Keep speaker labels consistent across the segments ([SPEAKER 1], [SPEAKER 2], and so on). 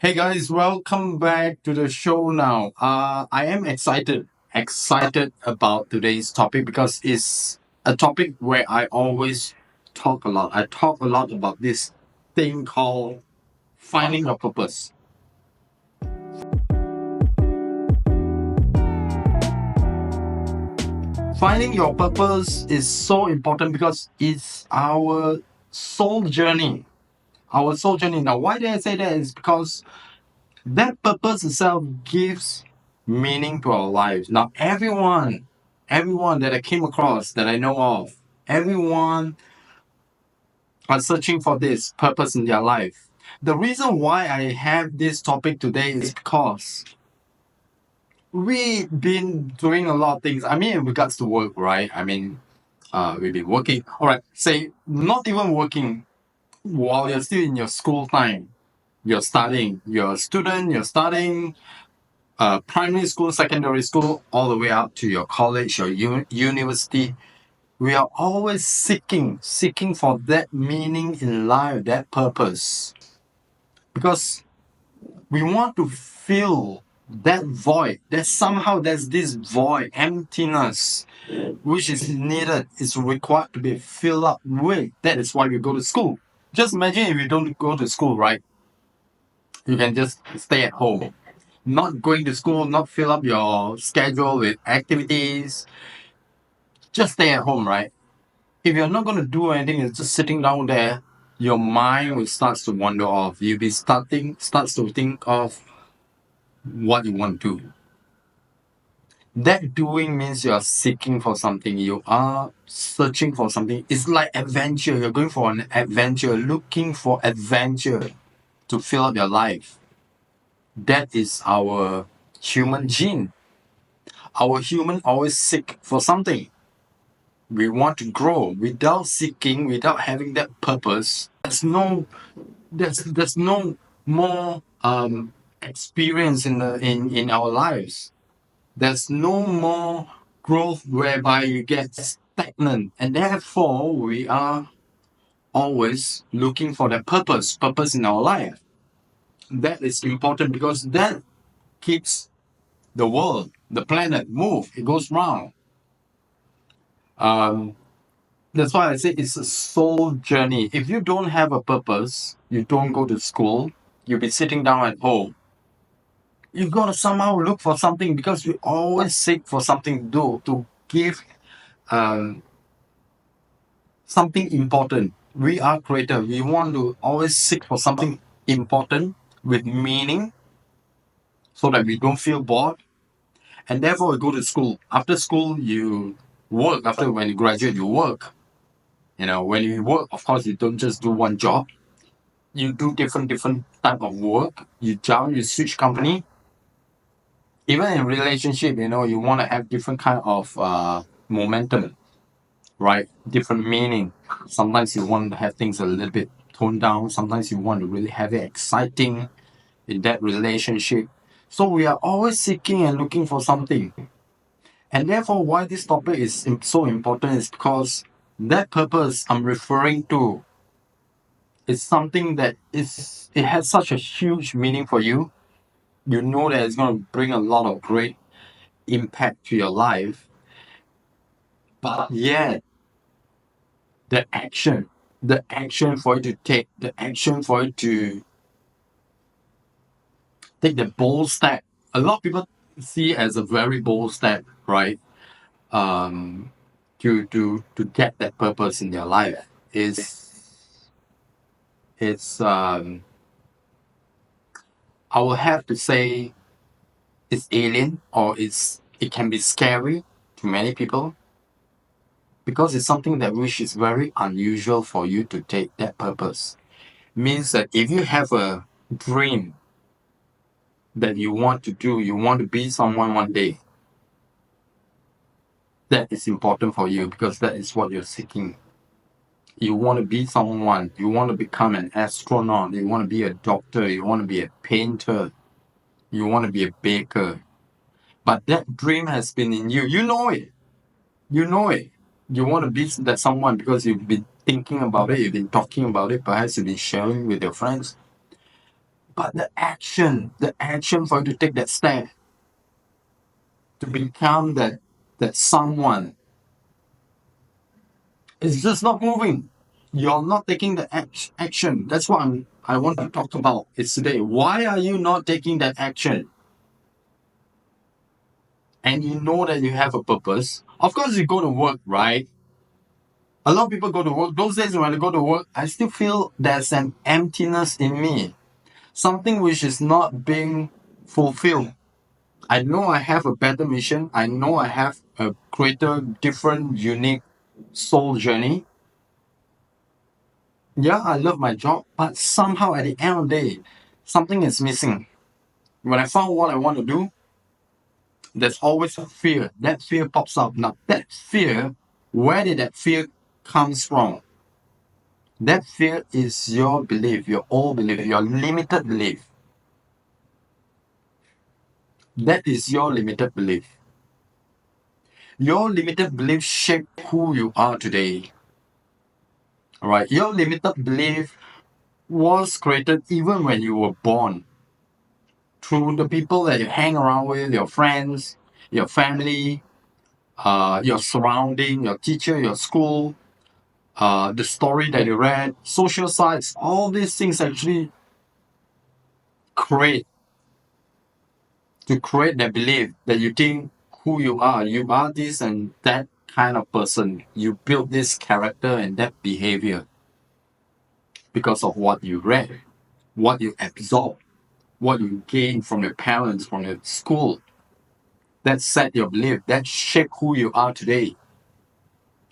[SPEAKER 1] Hey guys, welcome back to the show now. I am excited about today's topic because it's a topic where I always talk a lot. I talk a lot about this thing called finding your purpose. Finding your purpose is so important because it's our soul journey. Our soul journey. Now, why did I say that? Is because that purpose itself gives meaning to our lives. Now, everyone that I came across, that I know of, everyone are searching for this purpose in their life. The reason why I have this topic today is because we've been doing a lot of things. I mean, in regards to work, right? We've been working. All right, say not even working while you're still in your school time. You're studying. You're a student. You're studying primary school, secondary school, all the way up to your college, your university. We are always seeking for that meaning in life, that purpose, because we want to fill that void. That somehow there's this void, emptiness, which is needed, is required to be filled up with. That is why we go to school. Just imagine if you don't go to school, right? You can just stay at home, not going to school, not fill up your schedule with activities, just stay at home, right? If you're not going to do anything, it's just sitting down there, your mind will start to wander off. You'll be starts to think of what you want to do. That doing means you are seeking for something. You are searching for something. It's like adventure. You're going for an adventure, looking for adventure to fill up your life. That is our human gene. Our human always seek for something. We want to grow without seeking, without having that purpose. There's no more experience in our lives. There's no more growth whereby you get stagnant, and therefore we are always looking for that purpose in our life. That is important because that keeps the world, the planet move. It goes round. Um, That's why I say it's a soul journey. If you don't have a purpose, you don't go to school, you'll be sitting down at home. You've got to somehow look for something because we always seek for something to do, to give um, something important. We are creative. We want to always seek for something important with meaning so that we don't feel bored. And therefore, we go to school. After school, you work. After when you graduate, you work. When you work, of course, you don't just do one job. You do different type of work. You jump, you switch company. Even in relationship, you want to have different kind of momentum, right? Different meaning. Sometimes you want to have things a little bit toned down. Sometimes you want to really have it exciting in that relationship. So we are always seeking and looking for something. And therefore, why this topic is so important is because that purpose I'm referring to is something that it has such a huge meaning for you. You know that it's going to bring a lot of great impact to your life, but yet the action for you to take, the action for you to take the bold step, a lot of people see as a very bold step, right? Um, to get that purpose in their life is it's I will have to say it's alien, or it can be scary to many people because it's something that which is very unusual for you to take that purpose. Means that if you have a dream that you want to do, you want to be someone one day, that is important for you because that is what you're seeking. You want to be someone, you want to become an astronaut, you want to be a doctor, you want to be a painter, you want to be a baker. But that dream has been in you. You know it. You know it. You want to be that someone because you've been thinking about it, you've been talking about it, perhaps you've been sharing with your friends. But the action for you to take that step to become that someone is just not moving. You're not taking the action. That's what I want to talk about is today. Why are you not taking that action? And you know that you have a purpose. Of course, you go to work, right? A lot of people go to work. Those days when I go to work, I still feel there's an emptiness in me. Something which is not being fulfilled. I know I have a better mission. I know I have a greater, different, unique soul journey. Yeah, I love my job, but somehow at the end of the day, something is missing. When I found what I want to do, there's always a fear. That fear pops up. Now, that fear, where did that fear comes from? That fear is your belief, your old belief, your limited belief. That is your limited belief. Your limited belief shape who you are today. All right. Your limited belief was created even when you were born through the people that you hang around with, your friends, your family, your surrounding, your teacher, your school, the story that you read, social sites, all these things actually create to create that belief that you think who you are this and that kind of person. You build this character and that behavior because of what you read, what you absorb, what you gain from your parents, from your school. That set your belief, that shape who you are today.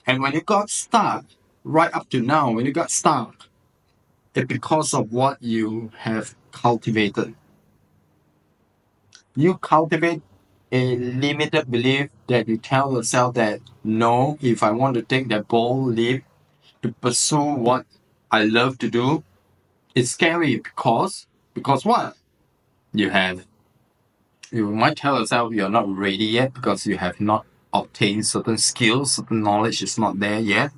[SPEAKER 1] And when you got stuck, right up to now, when you got stuck, it's because of what you have cultivated. You cultivate a limited belief that you tell yourself that no, if I want to take that bold leap to pursue what I love to do, it's scary because what? You have you might tell yourself you're not ready yet because you have not obtained certain skills, certain knowledge is not there yet,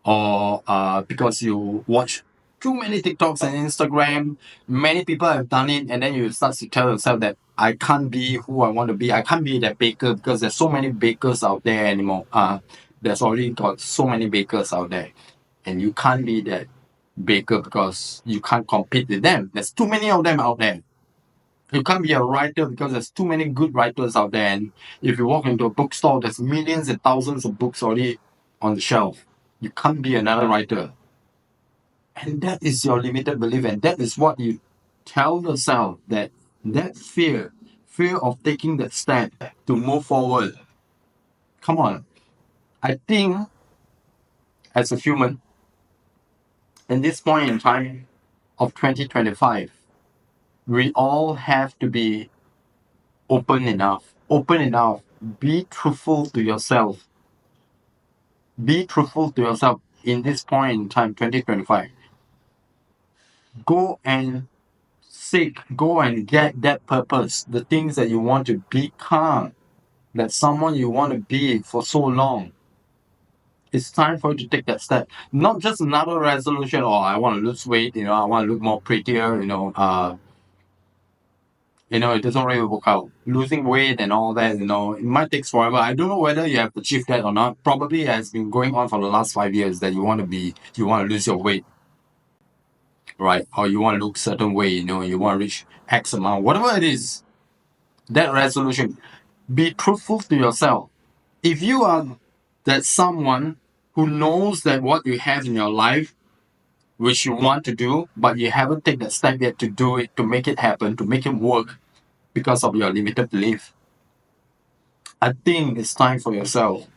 [SPEAKER 1] or because you watch too many TikToks and Instagram, many people have done it, and then you start to tell yourself that I can't be who I want to be. I can't be that baker because there's so many bakers out there anymore. There's already got so many bakers out there, and you can't be that baker because you can't compete with them. There's too many of them out there. You can't be a writer because there's too many good writers out there. And if you walk into a bookstore, there's millions and thousands of books already on the shelf. You can't be another writer. And that is your limited belief. And that is what you tell yourself that fear of taking that step to move forward. Come on. I think as a human, in this point in time of 2025, we all have to be open enough. Open enough. Be truthful to yourself. Be truthful to yourself in this point in time, 2025. Go and seek, go and get that purpose, the things that you want to become, that someone you want to be for so long. It's time for you to take that step. Not just another resolution, or I want to lose weight, I want to look more prettier, it doesn't really work out. Losing weight and all that, it might take forever. I don't know whether you have achieved that or not. Probably it has been going on for the last 5 years that you want to lose your weight, right? Or you want to look certain way, you want to reach X amount, whatever it is, that resolution. Be truthful to yourself. If you are that someone who knows that what you have in your life, which you want to do, but you haven't taken that step yet to do it, to make it happen, to make it work because of your limited belief, I think it's time for yourself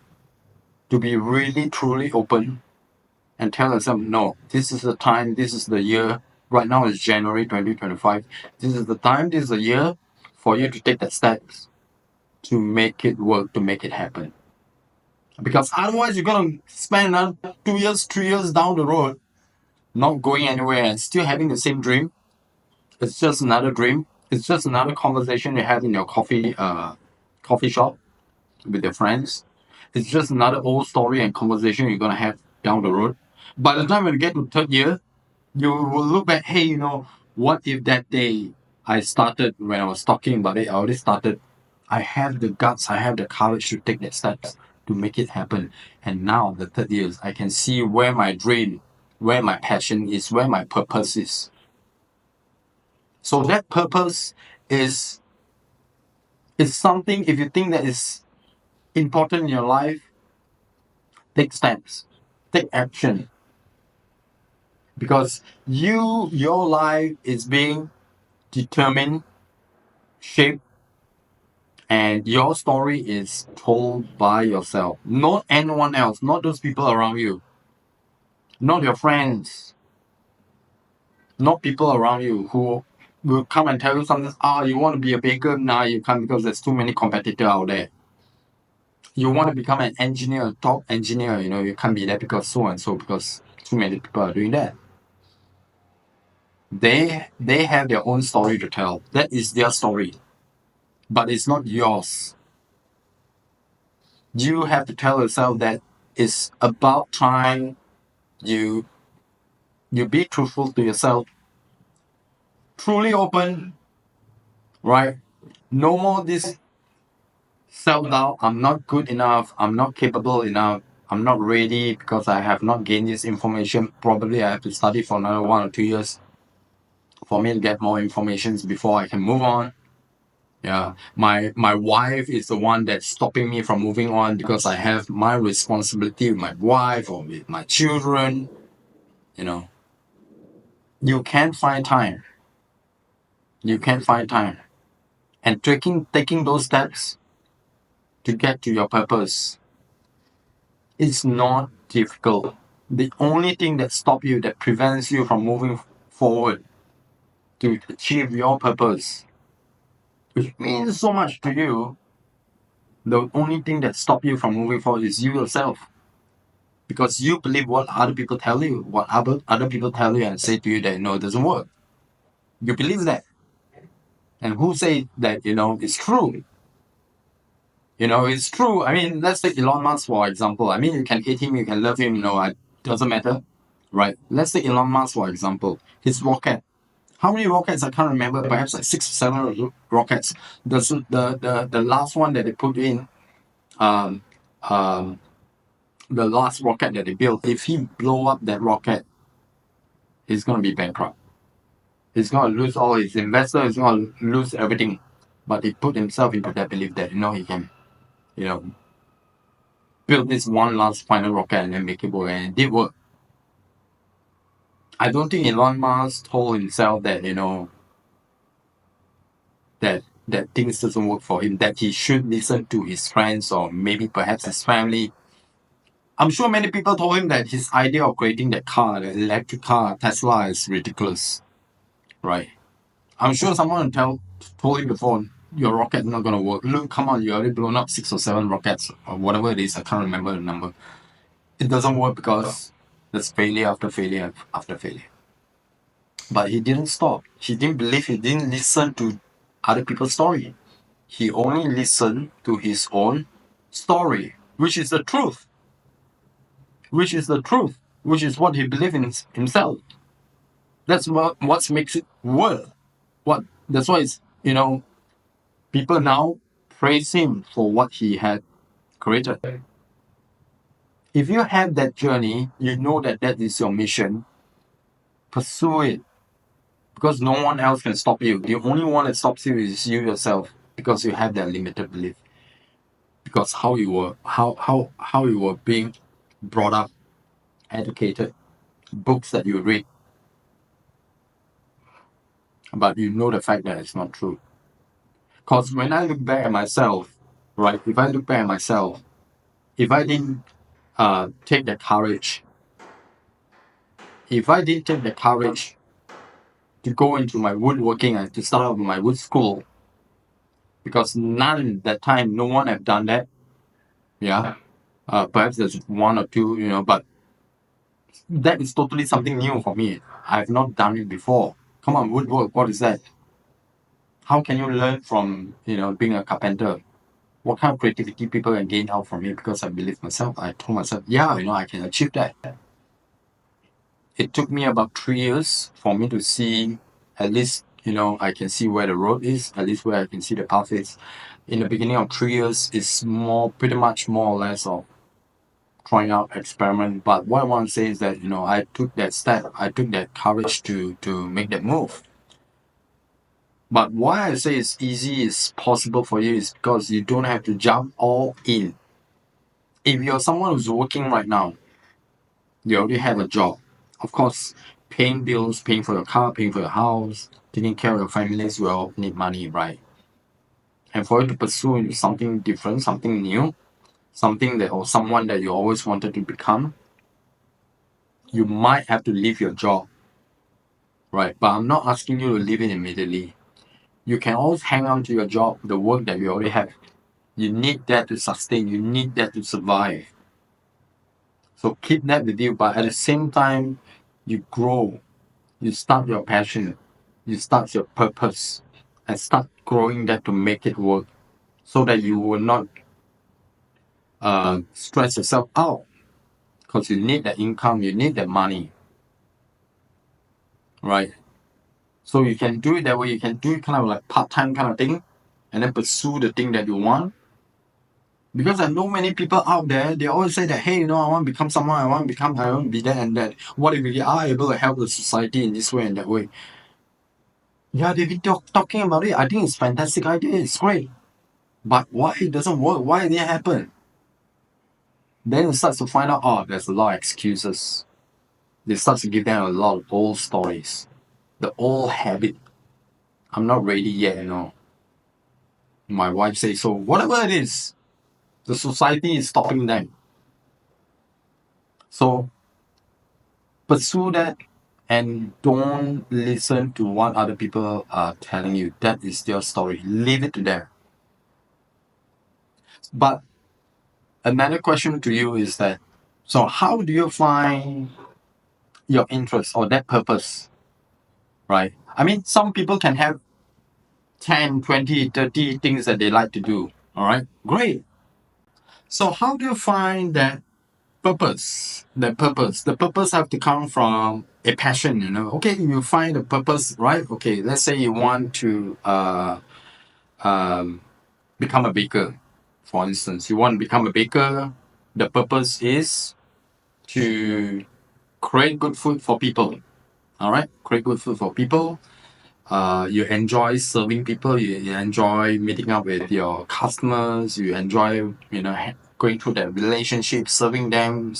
[SPEAKER 1] to be really truly open and tell yourself, no, this is the time, this is the year. Right now is January 2025. This is the time, this is the year for you to take that steps to make it work, to make it happen. Because otherwise, you're going to spend another 2 years, 3 years down the road, not going anywhere and still having the same dream. It's just another dream. It's just another conversation you have in your coffee shop with your friends. It's just another old story and conversation you're gonna have down the road. By the time when you get to third year, you will look back, hey, What if that day I started, when I was talking about it, I already started, I have the guts, I have the courage to take that steps to make it happen. And now, the third years, I can see where my dream, where my passion is, where my purpose is. So that purpose is is something, if you think that is important in your life, take steps, take action. Because your life is being determined, shaped, and your story is told by yourself, not anyone else, not those people around you, not your friends, not people around you who will come and tell you something. Ah, you want to be a baker? Nah, you can't because there's too many competitors out there. You want to become an engineer, top engineer, you can't be that because so and so, because too many people are doing that. They have their own story to tell. That is their story, but it's not yours. You have to tell yourself that it's about time you you be truthful to yourself, truly open, right? No more this self-doubt. I'm not good enough, I'm not capable enough, I'm not ready because I have not gained this information. Probably I have to study for another 1 or 2 years for me to get more information before I can move on. Yeah, my wife is the one that's stopping me from moving on because I have my responsibility with my wife or with my children. You know, you can find time. You can find time, and taking those steps to get to your purpose is not difficult. The only thing that stops you, that prevents you from moving forward to achieve your purpose, which means so much to you, the only thing that stops you from moving forward is you yourself. Because you believe what other people tell you, what other people tell you and say to you that no, it doesn't work. You believe that. And who say that, it's true? It's true. I mean, let's take Elon Musk for example. I mean, you can hate him, you can love him, it doesn't matter. Right? Let's take Elon Musk for example. His rocket. How many rockets? I can't remember. Perhaps like 6 or 7 rockets. The last one that they put in, um, um, the last rocket that they built, if he blow up that rocket, he's gonna be bankrupt. He's gonna lose all his investors. He's gonna lose everything. But he put himself into that belief that he can, you know, build this one last final rocket and then make it work, and it did work. I don't think Elon Musk told himself that that things doesn't work for him. That he should listen to his friends or maybe perhaps his family. I'm sure many people told him that his idea of creating that car, the electric car, Tesla, is ridiculous, right? I'm sure someone told him before, your rocket's not gonna work. Look, come on, you already blown up 6 or 7 rockets or whatever it is. I can't remember the number. It doesn't work because there's failure after failure after failure. But he didn't stop. He didn't believe. He didn't listen to other people's story. He only listened to his own story, which is the truth. Which is the truth. Which is what he believed in himself. That's what makes it work. That's why people now praise him for what he had created. If you have that journey, you know that that is your mission, pursue it because no one else can stop you. The only one that stops you is you yourself because you have that limited belief. Because how you were being brought up, educated, books that you read, but you know the fact that it's not true. Because when I look back at myself, right, if I look back at myself, if I didn't take the courage, if I didn't take the courage to go into my woodworking and to start out my wood school, because none that time, no one have done that. Yeah, perhaps there's one or two, but that is totally something new for me. I've not done it before. Come on, woodwork, what is that? How can you learn from being a carpenter? What kind of creativity people can gain out from it? Because I believe myself. I told myself, yeah, I can achieve that. It took me about 3 years for me to see At least, I can see where the road is, at least where I can see the path is. In the beginning of 3 years, it's pretty much more or less of trying out experiment. But what I want to say is that, I took that step, I took that courage to make that move. But why I say it's easy, it's possible for you is because you don't have to jump all in. If you're someone who's working right now, you already have a job. Of course, paying bills, paying for your car, paying for your house, taking care of your families will need money, right? And for you to pursue something different, something new, something that or someone that you always wanted to become, you might have to leave your job, right? But I'm not asking you to leave it immediately. You can always hang on to your job, the work that you already have. You need that to sustain, you need that to survive. So keep that with you, but at the same time, you grow, you start your passion, you start your purpose, and start growing that to make it work so that you will not stress yourself out because you need that income, you need that money, right? So you can do it that way. You can do it kind of like part-time kind of thing and then pursue the thing that you want. Because I know many people out there, they always say that, hey, I want to become someone, I want to be that and that. What if we are able to help the society in this way and that way? Yeah, they've been talking about it. I think it's a fantastic idea. It's great. But why it doesn't work? Why it didn't happen? Then it starts to find out, there's a lot of excuses. They start to give them a lot of old stories. The old habit. I'm not ready yet. My wife says so. Whatever it is, the society is stopping them. So pursue that and don't listen to what other people are telling you. That is their story. Leave it to them. But another question to you is that, so how do you find your interest or that purpose, right? I mean, some people can have 10, 20, 30 things that they like to do, all right? Great. So how do you find that purpose? The purpose have to come from a passion. Okay, you find the purpose, right? Okay, let's say you want to um, become a baker, for instance. You want to become a baker. The purpose is to create good food for people. All right, create good food for people. You enjoy serving people. You enjoy meeting up with your customers. You enjoy, going through that relationship, serving them.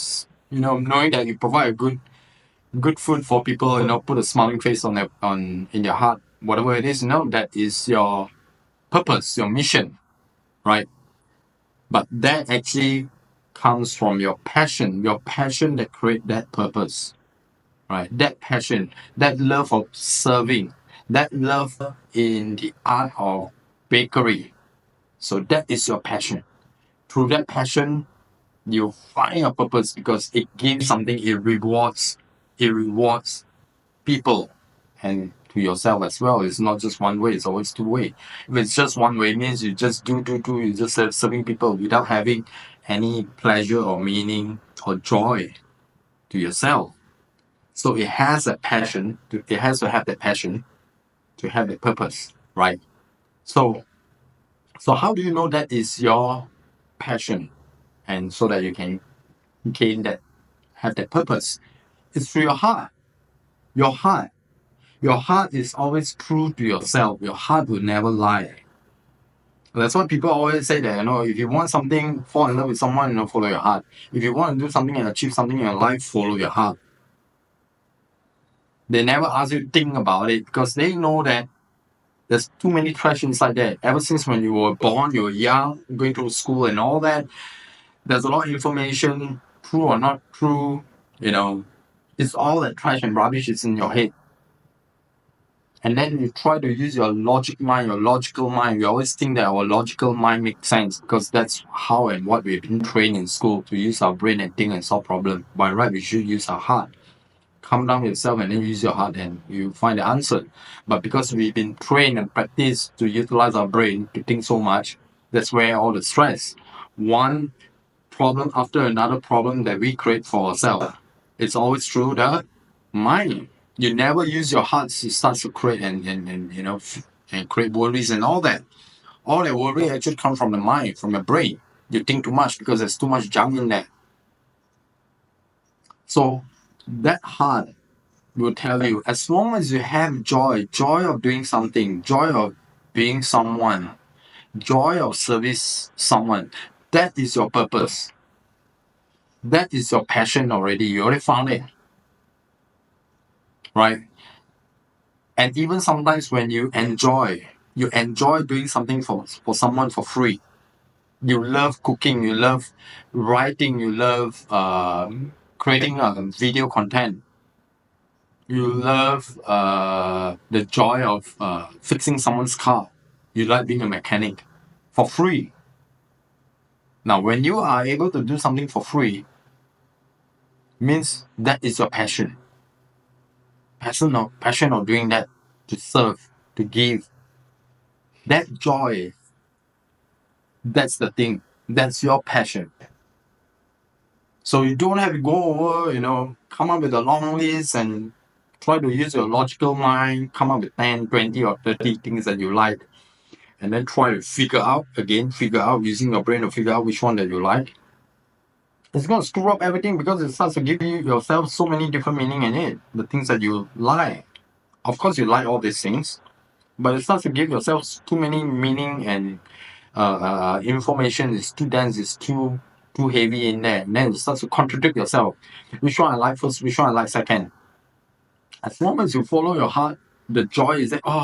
[SPEAKER 1] Knowing that you provide a good food for people. Put a smiling face on in your heart. Whatever it is, that is your purpose, your mission, right? But that actually comes from your passion that create that purpose, right? That passion, that love of serving, that love in the art of bakery. So that is your passion. Through that passion, you find a purpose because it gives something, it rewards people and to yourself as well. It's not just one way, it's always two way. If it's just one way, it means you just do, you just serving people without having any pleasure or meaning or joy to yourself. So it has a passion. It has to have that passion to have the purpose, right? So, so how do you know that is your passion, and so that you can gain that, have that purpose? It's through your heart. Your heart. Your heart is always true to yourself. Your heart will never lie. That's why people always say that, if you want something, fall in love with someone, follow your heart. If you want to do something and achieve something in your life, follow your heart. They never ask you to think about it because they know that there's too many trash inside there. Ever since when you were born, you were young, going to school and all that, there's a lot of information, true or not true, you know, it's all that trash and rubbish is in your head. And then you try to use your logical mind. We always think that our logical mind makes sense because that's how and what we've been trained in school to use our brain and think and solve problems. By right, we should use our heart. Calm down yourself and then use your heart and you find the answer. But because we've been trained and practiced to utilize our brain to think so much, that's where all the stress. One problem after another problem that we create for ourselves. It's always through the mind. You never use your heart to start to create and and create worries and all that. All that worry actually comes from the mind, from your brain. You think too much because there's too much junk in there. So that heart will tell you, as long as you have joy, joy of doing something, joy of being someone, joy of service someone, that is your purpose. That is your passion already. You already found it, right? And even sometimes when you enjoy doing something for someone for free. You love cooking, you love writing, you love creating video content. You love the joy of fixing someone's car. You like being a mechanic for free. Now, when you are able to do something for free, means that is your passion. Passion of doing that, to serve, to give. That joy, that's the thing. That's your passion. So you don't have to go over, come up with a long list and try to use your logical mind, come up with 10, 20, or 30 things that you like, and then try to figure out using your brain to figure out which one that you like. It's going to screw up everything because it starts to give you yourself so many different meaning in it. The things that you like. Of course, you like all these things, but it starts to give yourself too many meaning and information is too dense, is too heavy in there, and then it starts to contradict yourself. Which one I like first, which one I like second. As long as you follow your heart, the joy is that, oh,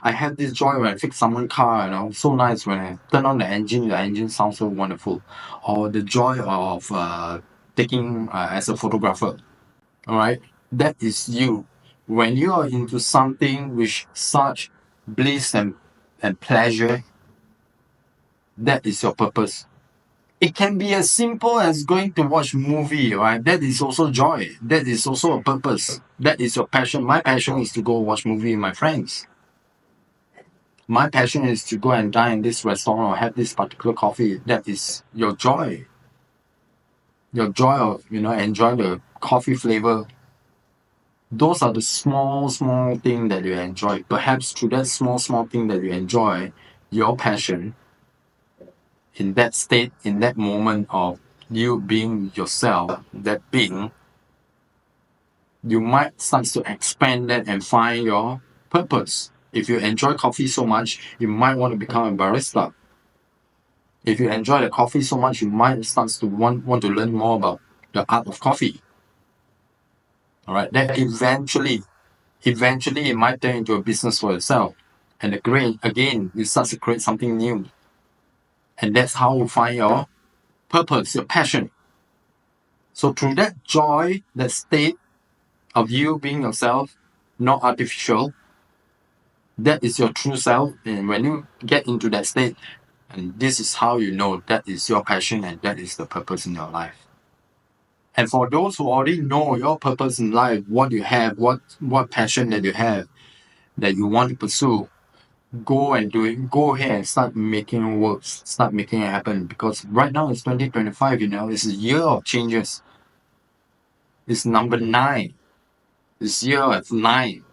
[SPEAKER 1] I have this joy when I fix someone's car, so nice when I turn on the engine sounds so wonderful. Or the joy of taking as a photographer. All right, that is you. When you are into something with such bliss and pleasure, that is your purpose. It can be as simple as going to watch movie, right? That is also joy. That is also a purpose. That is your passion. My passion is to go watch movie with my friends. My passion is to go and dine in this restaurant or have this particular coffee. That is your joy. Your joy of, enjoy the coffee flavor. Those are the small thing that you enjoy. Perhaps through that small thing that you enjoy, your passion, in that state, in that moment of you being yourself, that being, you might start to expand that and find your purpose. If you enjoy coffee so much, you might want to become a barista. If you enjoy the coffee so much, you might start to want to learn more about the art of coffee. All right, then eventually it might turn into a business for yourself. And again, you start to create something new. And that's how you find your purpose, your passion. So through that joy, that state of you being yourself, not artificial, that is your true self. And when you get into that state, and this is how you know that is your passion and that is the purpose in your life. And for those who already know your purpose in life, what you have, what passion that you have, that you want to pursue, go and do it. Go ahead and start making it work. Start making it happen. Because right now it's 2025, it's a year of changes. It's number 9. This year it's 9.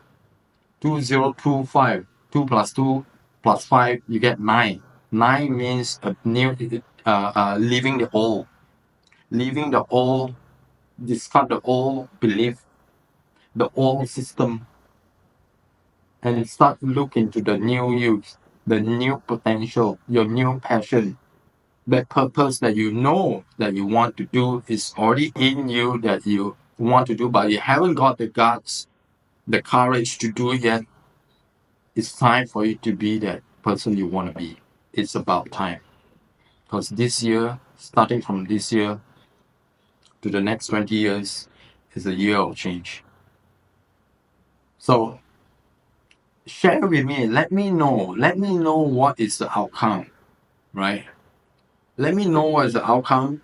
[SPEAKER 1] 2025. 2 plus 2 plus 5, you get 9. 9 means a new, leaving the old. Leaving the old, discard the old belief, the old system, and start to look into the new use, the new potential, your new passion. That purpose that you know that you want to do is already in you that you want to do, but you haven't got the guts, the courage to do it yet. It's time for you to be that person you want to be. It's about time. Because this year, starting from this year to the next 20 years, is a year of change. So share with me, let me know what is the outcome, right? Let me know what is the outcome.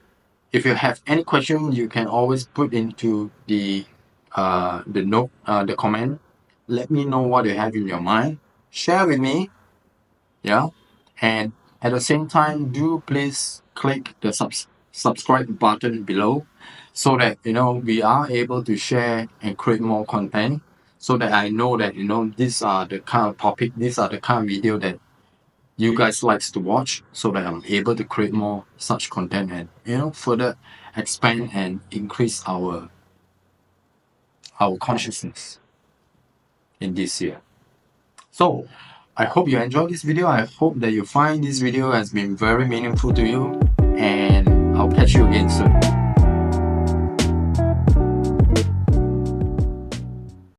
[SPEAKER 1] If you have any question, you can always put into the comment. Let me know what you have in your mind. Share with me, yeah. And at the same time, do please click the subscribe button below so that we are able to share and create more content, so that I know that these are the kind of topic, these are the kind of video that you guys likes to watch, so that I'm able to create more such content and further expand and increase our consciousness in this year. So I hope you enjoyed this video. I hope that you find this video has been very meaningful to you, and I'll catch you again soon.